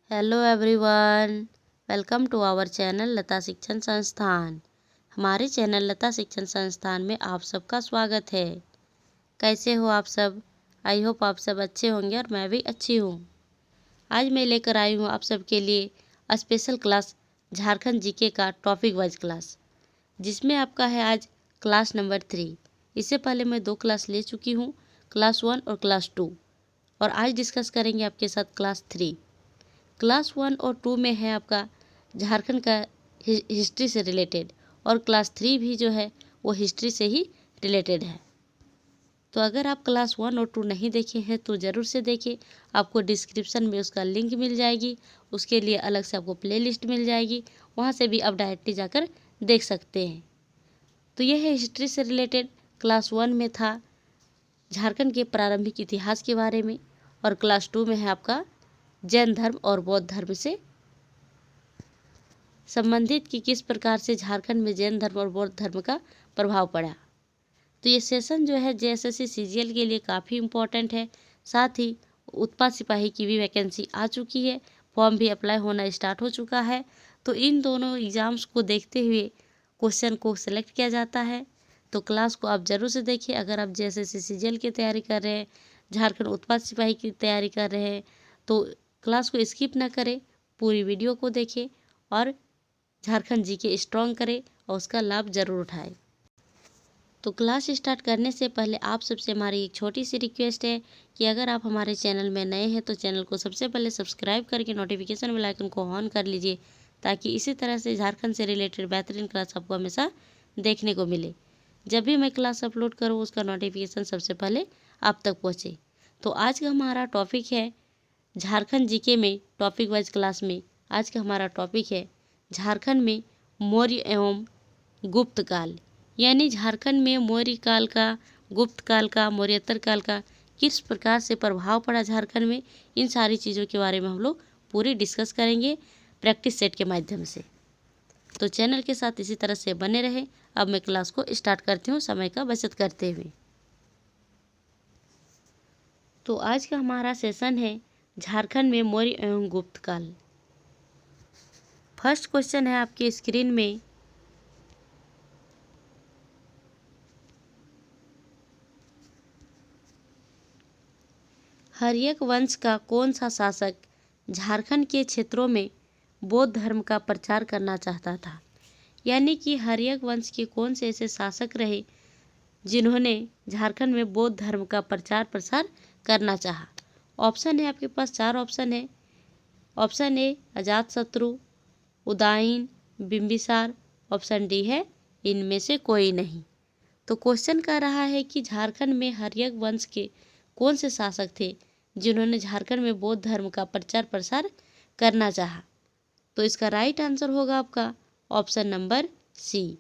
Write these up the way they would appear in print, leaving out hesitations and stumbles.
Hello everyone, welcome to our channel Lata Shikshan Sansthan. हमारे channel Lata Shikshan संस्थान में आप सबका स्वागत है। कैसे हो आप सब? आई होप आप सब अच्छे होंगे और मैं भी अच्छी हूँ। आज मैं लेकर आई हूँ आप सबके लिए स्पेशल क्लास झारखंड जीके का टॉपिक वाइज क्लास, जिसमें आपका है आज क्लास नंबर 3। इससे पहले मैं 2 क्लास ले चुकी हूँ, क्लास 1 और क्लास 2, और आज डिस्कस करेंगे आपके साथ क्लास 3। क्लास 1 और 2 में है आपका झारखंड का हिस्ट्री से रिलेटेड, और क्लास 3 भी जो है वो हिस्ट्री से ही रिलेटेड है। तो अगर आप क्लास 1 और 2 नहीं देखे हैं तो ज़रूर से देखें। आपको डिस्क्रिप्शन में उसका लिंक मिल जाएगी, उसके लिए अलग से आपको प्लेलिस्ट मिल जाएगी, वहाँ से भी आप डायरेक्टली जाकर देख सकते हैं। तो यह है हिस्ट्री से रिलेटेड। क्लास 1 में था झारखंड के प्रारंभिक इतिहास के बारे में, और क्लास 2 में है आपका जैन धर्म और बौद्ध धर्म से संबंधित कि किस प्रकार से झारखंड में जैन धर्म और बौद्ध धर्म का प्रभाव पड़ा। तो ये सेशन जो है जेएसएससी सीजीएल के लिए काफ़ी इम्पोर्टेंट है। साथ ही उत्पाद सिपाही की भी वैकेंसी आ चुकी है, फॉर्म भी अप्लाई होना स्टार्ट हो चुका है। तो इन दोनों एग्ज़ाम्स को देखते हुए क्वेश्चन को सिलेक्ट किया जाता है। तो क्लास को आप ज़रूर से देखिए। अगर आप जेएसएससी सीजीएल की तैयारी कर रहे हैं, झारखंड उत्पाद सिपाही की तैयारी कर रहे हैं, तो क्लास को स्किप ना करें, पूरी वीडियो को देखें और झारखंड जीके स्ट्रॉन्ग करें और उसका लाभ ज़रूर उठाएं। तो क्लास स्टार्ट करने से पहले आप सबसे हमारी एक छोटी सी रिक्वेस्ट है कि अगर आप हमारे चैनल में नए हैं तो चैनल को सबसे पहले सब्सक्राइब करके नोटिफिकेशन बेल आइकन को ऑन कर लीजिए, ताकि इसी तरह से झारखंड से रिलेटेड बेहतरीन क्लास आपको हमेशा देखने को मिले। जब भी मैं क्लास अपलोड करूँ उसका नोटिफिकेशन सबसे पहले आप तक पहुँचे। तो आज का हमारा टॉपिक है झारखंड जीके में टॉपिक वाइज क्लास में आज का हमारा टॉपिक है झारखंड में मौर्य एवं गुप्त काल। यानी झारखंड में मौर्य काल का, गुप्त काल का, मौर्योत्तर काल का किस प्रकार से प्रभाव पड़ा झारखंड में, इन सारी चीज़ों के बारे में हम लोग पूरी डिस्कस करेंगे प्रैक्टिस सेट के माध्यम से। तो चैनल के साथ इसी तरह से बने रहे। अब मैं क्लास को स्टार्ट करती हूँ समय का बचत करते हुए। तो आज का हमारा सेशन है झारखंड में मौर्य एवं गुप्त काल। फर्स्ट क्वेश्चन है आपकी स्क्रीन में, हर्यक वंश का कौन सा शासक झारखंड के क्षेत्रों में बौद्ध धर्म का प्रचार करना चाहता था। यानी कि हर्यक वंश के कौन से ऐसे शासक रहे जिन्होंने झारखंड में बौद्ध धर्म का प्रचार प्रसार करना चाहा। ऑप्शन है आपके पास 4 ऑप्शन है। ऑप्शन ए अजातशत्रु, उदयन, बिंबिसार। ऑप्शन डी है इनमें से कोई नहीं। तो क्वेश्चन कह रहा है कि झारखंड में हर्यक वंश के कौन से शासक थे जिन्होंने झारखंड में बौद्ध धर्म का प्रचार प्रसार करना चाहा। तो इसका राइट आंसर होगा आपका ऑप्शन नंबर सी,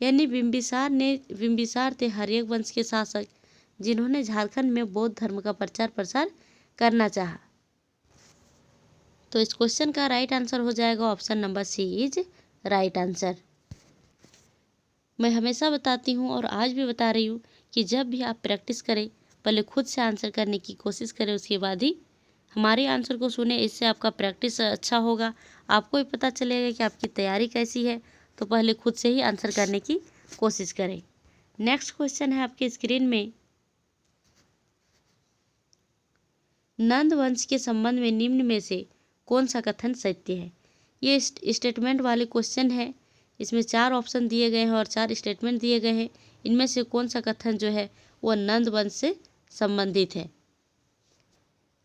यानी बिंबिसार थे हर्यक वंश के शासक जिन्होंने झारखंड में बौद्ध धर्म का प्रचार प्रसार करना चाहा। तो इस क्वेश्चन का राइट आंसर हो जाएगा option number C is right answer. मैं हमेशा बताती हूँ और आज भी बता रही हूँ कि जब भी आप प्रैक्टिस करें पहले खुद से आंसर करने की कोशिश करें, उसके बाद ही हमारे आंसर को सुने। इससे आपका प्रैक्टिस अच्छा होगा, आपको भी पता चलेगा कि आपकी तैयारी कैसी है। तो पहले खुद से ही आंसर करने की कोशिश करें। नेक्स्ट क्वेश्चन है आपकी स्क्रीन में, नंद वंश के संबंध में निम्न में से कौन सा कथन सत्य है। ये स्टेटमेंट वाले क्वेश्चन है। इसमें 4 ऑप्शन दिए गए हैं और 4 स्टेटमेंट दिए गए हैं। इनमें से कौन सा कथन जो है वो नंद वंश से संबंधित है।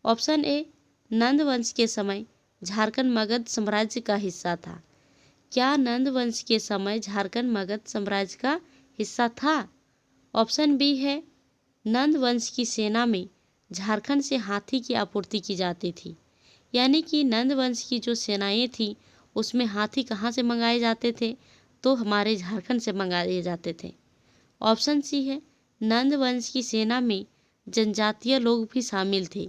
ऑप्शन ए, नंद वंश के समय झारखंड मगध साम्राज्य का हिस्सा था। क्या नंद वंश के समय झारखंड मगध साम्राज्य का हिस्सा था। ऑप्शन बी है, नंद वंश की सेना में झारखंड से हाथी की आपूर्ति की जाती थी। यानी कि नंद वंश की जो सेनाएं थी उसमें हाथी कहाँ से मंगाए जाते थे, तो हमारे झारखंड से मंगाए जाते थे। ऑप्शन सी है, नंद वंश की सेना में जनजातीय लोग भी शामिल थे।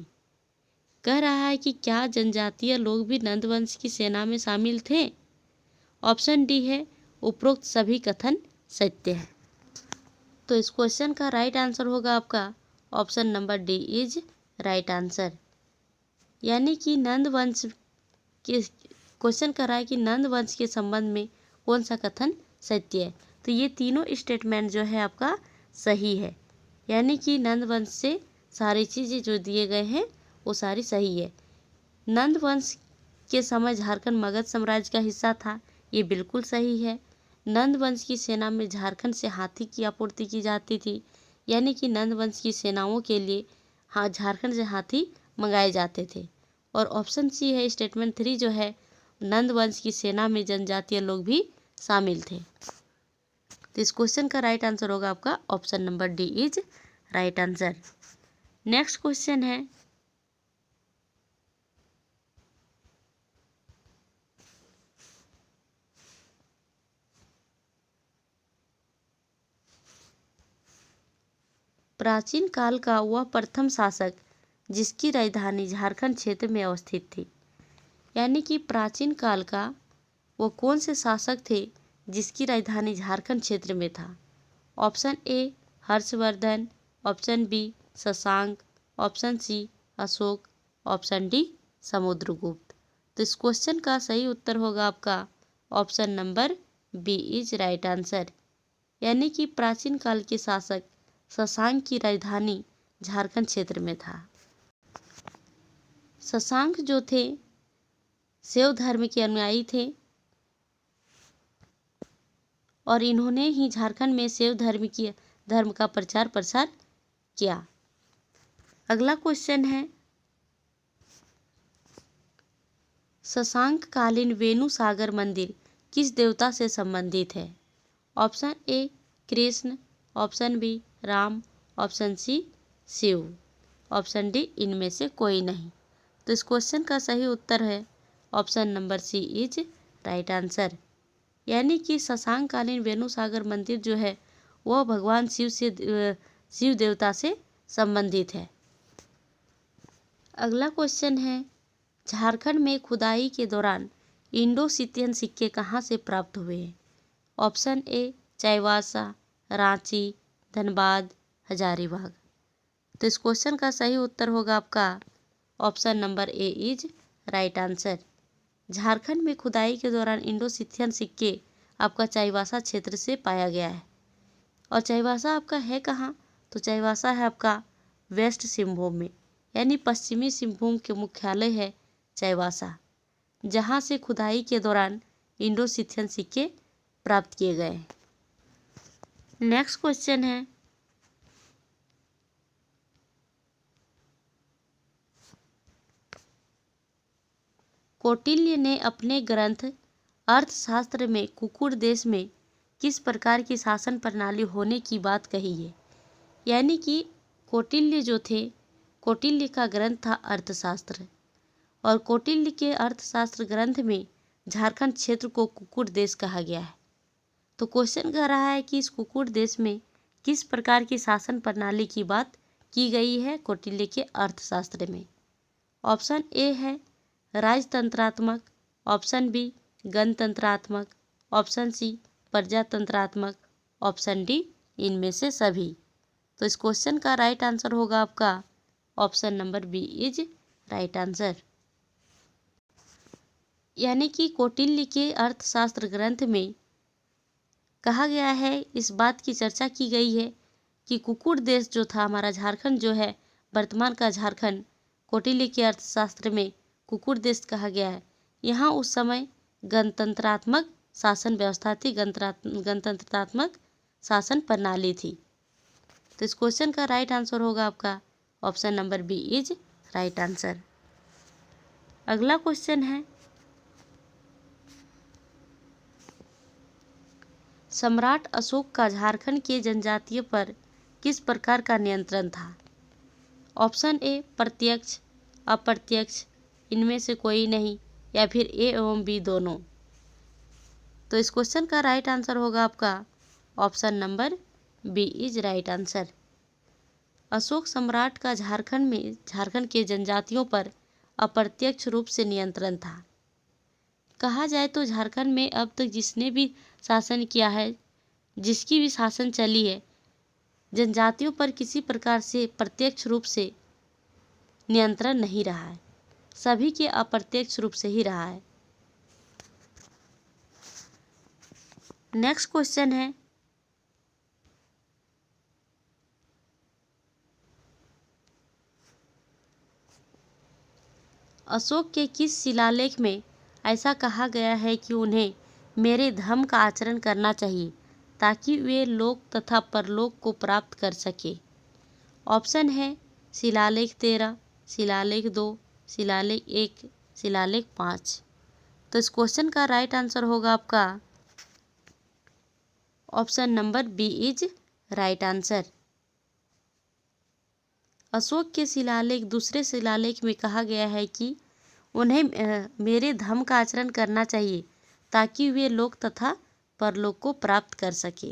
कह रहा है कि क्या जनजातीय लोग भी नंद वंश की सेना में शामिल थे। ऑप्शन डी है, उपरोक्त सभी कथन सत्य है। तो इस क्वेश्चन का राइट आंसर होगा आपका option number D is right answer. यानी कि नंद वंश कि क्वेश्चन कर रहा है कि नंद वंश के संबंध में कौन सा कथन सत्य है। तो ये तीनों स्टेटमेंट जो है आपका सही है, यानी कि नंद वंश से सारी चीज़ें जो दिए गए हैं वो सारी सही है। नंद वंश के समय झारखंड मगध साम्राज्य का हिस्सा था, ये बिल्कुल सही है। नंद वंश की सेना में झारखंड से हाथी की आपूर्ति की जाती थी, यानी कि नंद वंश की सेनाओं के लिए झारखंड से हाथी मंगाए जाते थे। और ऑप्शन सी है स्टेटमेंट 3 जो है, नंद वंश की सेना में जनजातीय लोग भी शामिल थे। तो इस क्वेश्चन का राइट आंसर होगा आपका option number D is right answer. Next question है, प्राचीन काल का वह प्रथम शासक जिसकी राजधानी झारखंड क्षेत्र में अवस्थित थी। यानी कि प्राचीन काल का वो कौन से शासक थे जिसकी राजधानी झारखंड क्षेत्र में था। Option A Harshvardhan, option B Shashank, option C Ashok, option D Samudragupta. तो इस क्वेश्चन का सही उत्तर होगा आपका option number B is right answer. यानी कि प्राचीन काल के शासक शशांक की राजधानी झारखंड क्षेत्र में था। शशांक जो थे शैव धर्म के अनुयायी थे और इन्होंने ही झारखंड में शैव धर्म का प्रचार प्रसार किया। अगला क्वेश्चन है, शशांक कालीन वेणु सागर मंदिर किस देवता से संबंधित है। Option A Krishna, option B Ram, option C Shiv, option D इनमें से कोई नहीं। तो इस क्वेश्चन का सही उत्तर है option number C is right answer. यानी कि शशांक कालीन वेणु सागर मंदिर जो है वह भगवान शिव देवता से संबंधित है। अगला क्वेश्चन है, झारखंड में खुदाई के दौरान इंडो-सिथियन सिक्के कहाँ से प्राप्त हुए हैं। Option A Chaibasa, Ranchi, Dhanbad, Hazaribagh. तो इस क्वेश्चन का सही उत्तर होगा आपका option number A is right answer. Jharkhand में खुदाई के दौरान इंडो-सिथियन सिक्के आपका चाईबासा क्षेत्र से पाया गया है। और चाईबासा आपका है कहाँ, तो चाईबासा है आपका वेस्ट सिंहभूम में, यानी पश्चिमी सिंहभूम के मुख्यालय है चाईबासा, जहाँ से खुदाई के दौरान इंडो-सिथियन सिक्के प्राप्त किए गए। नेक्स्ट क्वेश्चन है, कौटिल्य ने अपने ग्रंथ अर्थशास्त्र में कुकुड़ देश में किस प्रकार की शासन प्रणाली होने की बात कही है। यानी कि कौटिल्य जो थे, कौटिल्य का ग्रंथ था अर्थशास्त्र, और कौटिल्य के अर्थशास्त्र ग्रंथ में झारखंड क्षेत्र को कुकुड़ देश कहा गया है। तो क्वेश्चन कह रहा है कि इस कुकुड़ देश में किस प्रकार की शासन प्रणाली की बात की गई है कौटिल्य के अर्थशास्त्र में। ऑप्शन ए है राजतंत्रात्मक, ऑप्शन बी गणतंत्रात्मक, ऑप्शन सी प्रजातंत्रात्मक, ऑप्शन डी इनमें से सभी। तो इस क्वेश्चन का राइट आंसर होगा आपका option number B is right answer. यानी कि कौटिल्य के अर्थशास्त्र ग्रंथ में कहा गया है, इस बात की चर्चा की गई है कि कुकुड़ देश जो था हमारा झारखंड जो है, वर्तमान का झारखंड, कौटिल्य के अर्थशास्त्र में कुकुड़ देश कहा गया है। यहाँ उस समय गणतंत्रात्मक शासन व्यवस्था थी, गणतंत्रात्मक शासन प्रणाली थी। तो इस क्वेश्चन का राइट आंसर होगा आपका option number B is right answer. अगला क्वेश्चन है, सम्राट अशोक का झारखंड के जनजातीय पर किस प्रकार का नियंत्रण था। ऑप्शन ए प्रत्यक्ष, अप्रत्यक्ष, इनमें से कोई नहीं, या फिर ए एवं बी दोनों। तो इस क्वेश्चन का राइट आंसर होगा आपका option number B is right answer. Ashok सम्राट का झारखंड के जनजातियों पर अप्रत्यक्ष रूप से नियंत्रण था। कहा जाए तो झारखंड में अब तक जिसने भी शासन किया है, जिसकी भी शासन चली है, जनजातियों पर किसी प्रकार से प्रत्यक्ष रूप से नियंत्रण नहीं रहा है। सभी के अप्रत्यक्ष रूप से ही रहा है। नेक्स्ट क्वेश्चन है, अशोक के किस शिलालेख में ऐसा कहा गया है कि उन्हें मेरे धर्म का आचरण करना चाहिए ताकि वे लोक तथा परलोक को प्राप्त कर सके? ऑप्शन है शिलालेख 13, शिलालेख 2, शिलालेख 1, शिलालेख 5। तो इस क्वेश्चन का राइट आंसर होगा आपका option number B is right answer. Ashok के शिलालेख दूसरे शिलालेख में कहा गया है कि उन्हें मेरे धर्म का आचरण करना चाहिए ताकि वे लोक तथा परलोक को प्राप्त कर सके।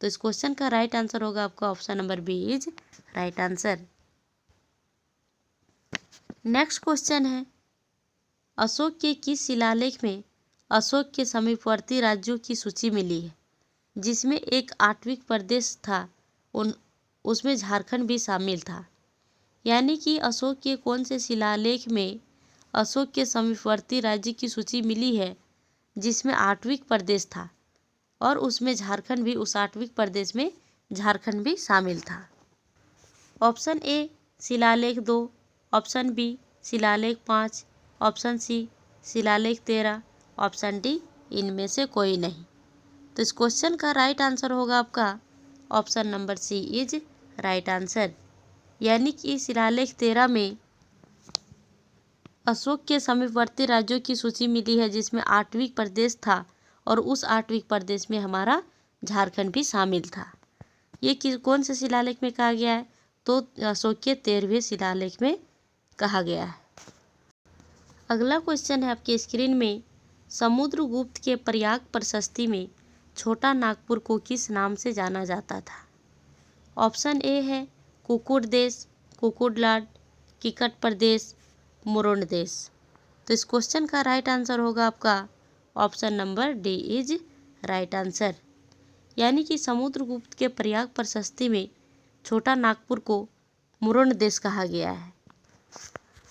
तो इस क्वेश्चन का राइट आंसर होगा आपका option number B is right answer. Next question है, अशोक के किस शिलालेख में अशोक के समीपवर्ती राज्यों की सूची मिली है जिसमें एक आठवीं प्रदेश था, उसमें झारखंड भी शामिल था? यानी कि अशोक के कौन से शिलालेख में अशोक के समीपवर्ती राज्य की सूची मिली है जिसमें 8वां प्रदेश था और उसमें झारखंड भी, उस 8वें प्रदेश में झारखंड भी शामिल था? ऑप्शन ए शिलालेख 2, ऑप्शन बी शिलालेख 5, ऑप्शन सी शिलालेख 13, ऑप्शन डी इनमें से कोई नहीं। तो इस क्वेश्चन का राइट आंसर होगा आपका option number C is right answer. यानी कि शिलालेख 13 में अशोक के समीपवर्ती राज्यों की सूची मिली है जिसमें 8वां प्रदेश था और उस 8वें प्रदेश में हमारा झारखंड भी शामिल था। ये कौन से शिलालेख में कहा गया है? तो अशोक के 13वें शिलालेख में कहा गया है। अगला क्वेश्चन है आपके स्क्रीन में, समुद्रगुप्त के प्रयाग प्रशस्ति में छोटा नागपुर को किस नाम से जाना जाता था? ऑप्शन ए है कुकुड़ देश, कुकुड़लाड, किकट प्रदेश, मुरुंड देश। तो इस क्वेश्चन का राइट आंसर होगा आपका option number D is right answer. यानी कि समुद्रगुप्त के प्रयाग प्रशस्ति में छोटा नागपुर को मुरुंड देश कहा गया है।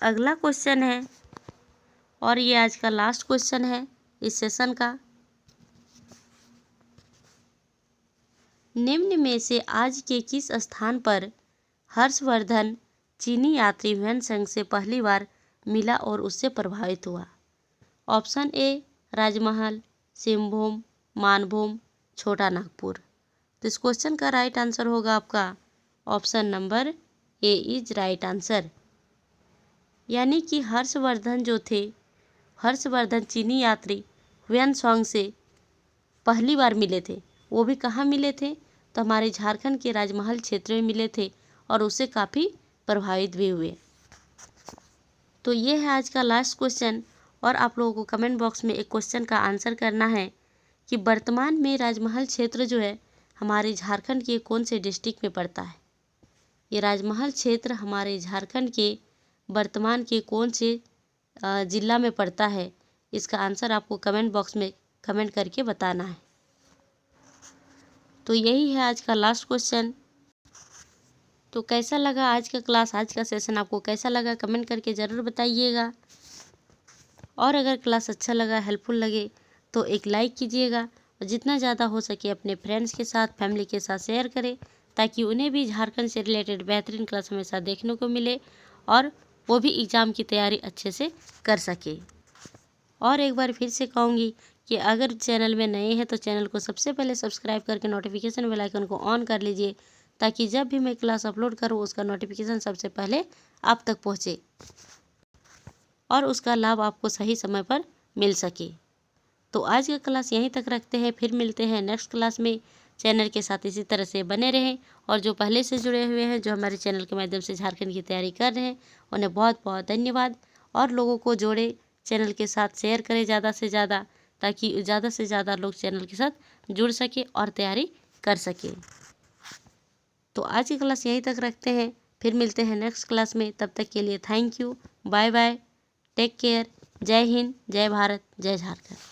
अगला क्वेश्चन है और ये आज का लास्ट क्वेश्चन है इस सेशन का, निम्न में से आज के किस स्थान पर हर्षवर्धन चीनी यात्री हुएन संघ से पहली बार मिला और उससे प्रभावित हुआ? ऑप्शन ए राजमहल, सिंहभूम, मानभूम, छोटा नागपुर। तो इस क्वेश्चन का राइट आंसर होगा आपका option number A is right answer. यानी कि हर्षवर्धन जो थे, हर्षवर्धन चीनी यात्री हुएन सांग से पहली बार मिले थे। वो भी कहाँ मिले थे? तो हमारे झारखंड के राजमहल क्षेत्र में मिले थे और उससे काफ़ी प्रभावित भी हुए। तो ये है आज का लास्ट क्वेश्चन और आप लोगों को कमेंट बॉक्स में एक क्वेश्चन का आंसर करना है कि वर्तमान में राजमहल क्षेत्र जो है हमारे झारखंड के कौन से डिस्ट्रिक्ट में पड़ता है? ये राजमहल क्षेत्र हमारे झारखंड के वर्तमान के कौन से जिला में पड़ता है? इसका आंसर आपको कमेंट बॉक्स में कमेंट करके बताना है। तो यही है आज का लास्ट क्वेश्चन। तो कैसा लगा आज का क्लास, आज का सेशन आपको कैसा लगा कमेंट करके ज़रूर बताइएगा। और अगर क्लास अच्छा लगा, हेल्पफुल लगे तो एक लाइक कीजिएगा और जितना ज़्यादा हो सके अपने फ्रेंड्स के साथ, फैमिली के साथ शेयर करें ताकि उन्हें भी झारखंड से रिलेटेड बेहतरीन क्लास हमेशा देखने को मिले और वो भी एग्ज़ाम की तैयारी अच्छे से कर सके। और एक बार फिर से कहूँगी कि अगर चैनल में नए हैं तो चैनल को सबसे पहले सब्सक्राइब करके नोटिफिकेशन बेल आइकन को ऑन कर लीजिए ताकि जब भी मैं क्लास अपलोड करूँ उसका नोटिफिकेशन सबसे पहले आप तक पहुँचे और उसका लाभ आपको सही समय पर मिल सके। तो आज का क्लास यहीं तक रखते हैं, फिर मिलते हैं नेक्स्ट क्लास में। चैनल के साथ इसी तरह से बने रहें और जो पहले से जुड़े हुए हैं, जो हमारे चैनल के माध्यम से झारखंड की तैयारी कर रहे हैं, उन्हें बहुत बहुत धन्यवाद। और लोगों को जोड़े, चैनल के साथ शेयर करें ज़्यादा से ज़्यादा ताकि ज़्यादा से ज़्यादा लोग चैनल के साथ जुड़ सके और तैयारी कर सके। तो आज की क्लास यहीं तक रखते हैं, फिर मिलते हैं नेक्स्ट क्लास में। तब तक के लिए thank you, bye bye, take care, जय हिंद, जय भारत, जय झारखंड।